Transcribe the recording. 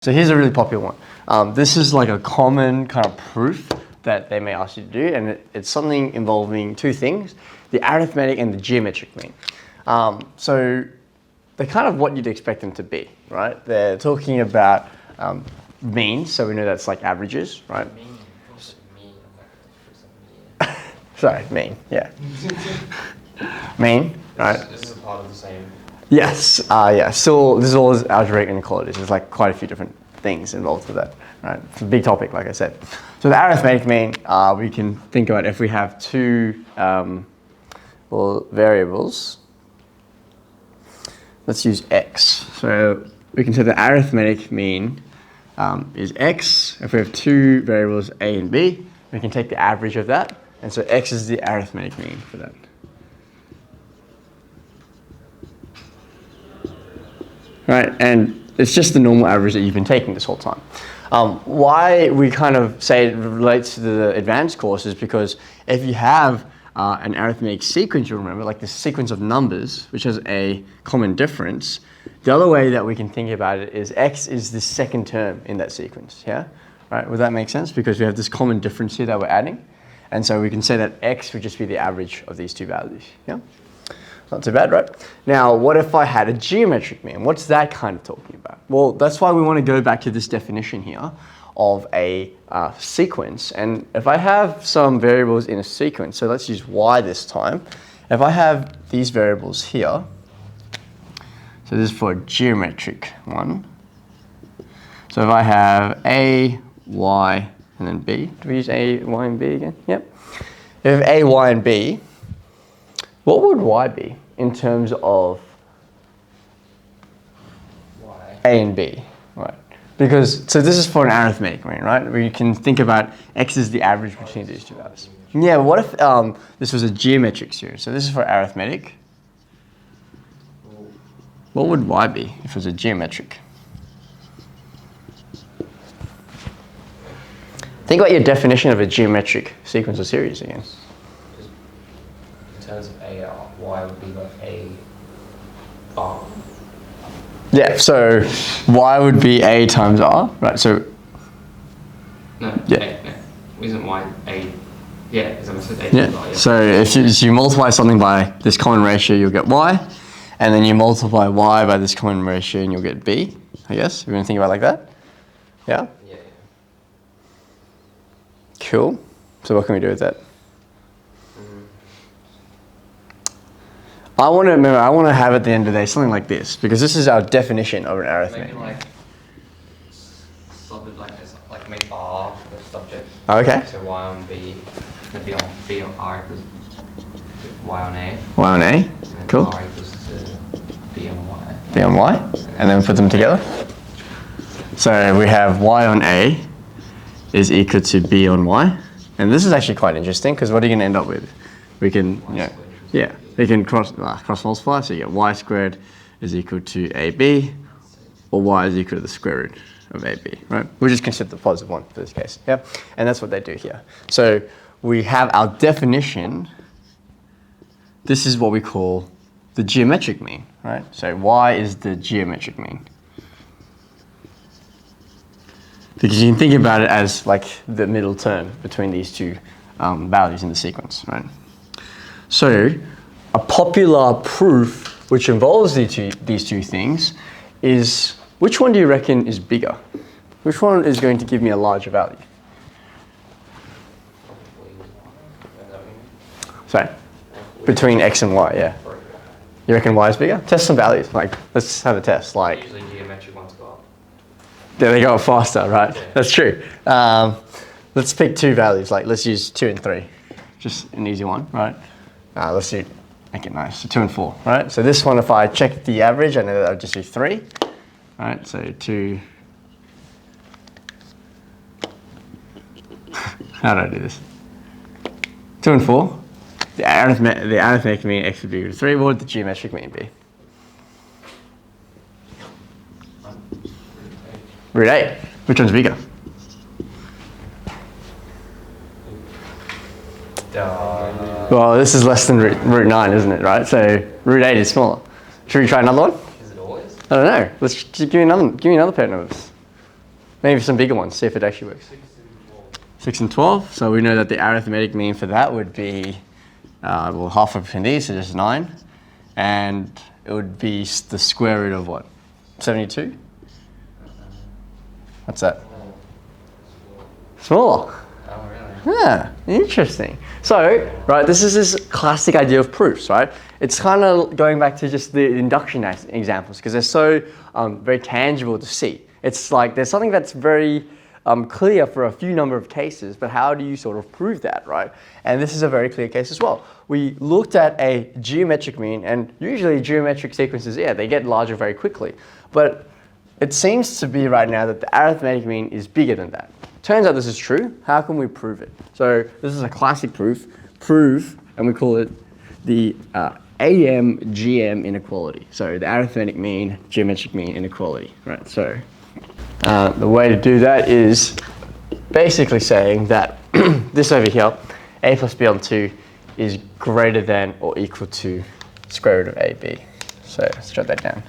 So here's a really popular one. This is like a common kind of proof that they may ask you to do, and it's something involving two things, the arithmetic and the geometric mean. So they're kind of what you'd expect them to be, right? They're talking about means, so we know that's like averages, right? Sorry, mean, yeah. Mean, right? This is a part of the same. Yes, yeah. So this is all algebraic inequalities. There's like quite a few different things involved with that, right? It's a big topic, like I said. So the arithmetic mean, we can think about if we have two variables. Let's use x. So we can say the arithmetic mean is x. If we have two variables a and b, we can take the average of that, and so x is the arithmetic mean for that. Right, and it's just the normal average that you've been taking this whole time. Why we kind of say it relates to the advanced course is because if you have an arithmetic sequence, you remember, like the sequence of numbers, which has a common difference, the other way that we can think about it is x is the second term in that sequence, yeah? Right, would that make sense? Because we have this common difference here that we're adding, and so we can say that x would just be the average of these two values, yeah? Not too bad, right? Now, what if I had a geometric mean? What's that kind of talking about? Well, that's why we want to go back to this definition here of a sequence. And if I have some variables in a sequence, so let's use y this time. If I have these variables here, so this is for a geometric one. So if I have a, y, and then b. Do we use a, y, and b again? Yep. If a, y, and b, what would y be in terms of Y. a and b, right? Because, so this is for an arithmetic mean, right? We can think about x is the average between these two values. Yeah, but what if this was a geometric series? So this is for arithmetic. What would y be if it was a geometric? Think about your definition of a geometric sequence or series again. In terms of a, y would be like a r. Yeah, so y would be a times r, right? So No, yeah. no. Isn't y a? Yeah, is that what I said? A Yeah. times r, yeah. So if you multiply something by this common ratio, you'll get y, and then you multiply y by this common ratio, and you'll get b. I guess we're gonna think about it like that. Yeah. Yeah. Cool. So what can we do with that? I want to have at the end of the day something like this, because this is our definition of an arithmetic. Maybe like something like this, like make r the subject. Okay. So y on b, then b on r equals y on a. Y on a. And then Cool. r equals to b on y. B on y, and then we put them together. So we have y on a is equal to b on y, and this is actually quite interesting, because what are you going to end up with? We can, we can cross multiply, so you get y squared is equal to ab, or y is equal to the square root of ab, right? We'll just consider the positive one for this case, yeah? And that's what they do here. So we have our definition. This is what we call the geometric mean, right? So y is the geometric mean. Because you can think about it as like the middle term between these two values in the sequence, right? So a popular proof which involves these two things is, which one do you reckon is bigger? Which one is going to give me a larger value? Sorry? Between x and y, yeah. You reckon y is bigger? Test some values. Like, let's have a test. Like, Usually geometric ones go up. yeah, they go up faster, right? Yeah. That's true. Let's pick two values. Like, let's use 2 and 3. Just an easy one, right? Let's do, make it nice. So 2 and 4, right? So this one, if I check the average, I know that I'll just do 3. Right, so 2. How do I do this? 2 and 4. The arithmetic mean x would be equal to 3. What would the geometric mean be? Root 8. Which one's bigger? Well, this is less than root 9, isn't it, right? So root 8 is smaller. Should we try another one? Is it always? I don't know. Let's just give me another pair of numbers. Maybe some bigger ones, see if it actually works. 6 and 12. So we know that the arithmetic mean for that would be, well, half of these, so just 9. And it would be the square root of what? 72? What's that? Smaller. Oh, really? Yeah, interesting. So, right, this is this classic idea of proofs, right? It's kind of going back to just the induction examples because they're so very tangible to see. It's like there's something that's very clear for a few number of cases, but how do you sort of prove that, right? And this is a very clear case as well. We looked at a geometric mean, and usually geometric sequences, yeah, they get larger very quickly. But it seems to be right now that the arithmetic mean is bigger than that. Turns out this is true. How can we prove it? So this is a classic proof, and we call it the AM-GM inequality. So the arithmetic mean, geometric mean inequality, right? So the way to do that is basically saying that this over here, a plus b on 2, is greater than or equal to square root of ab. So let's jot that down.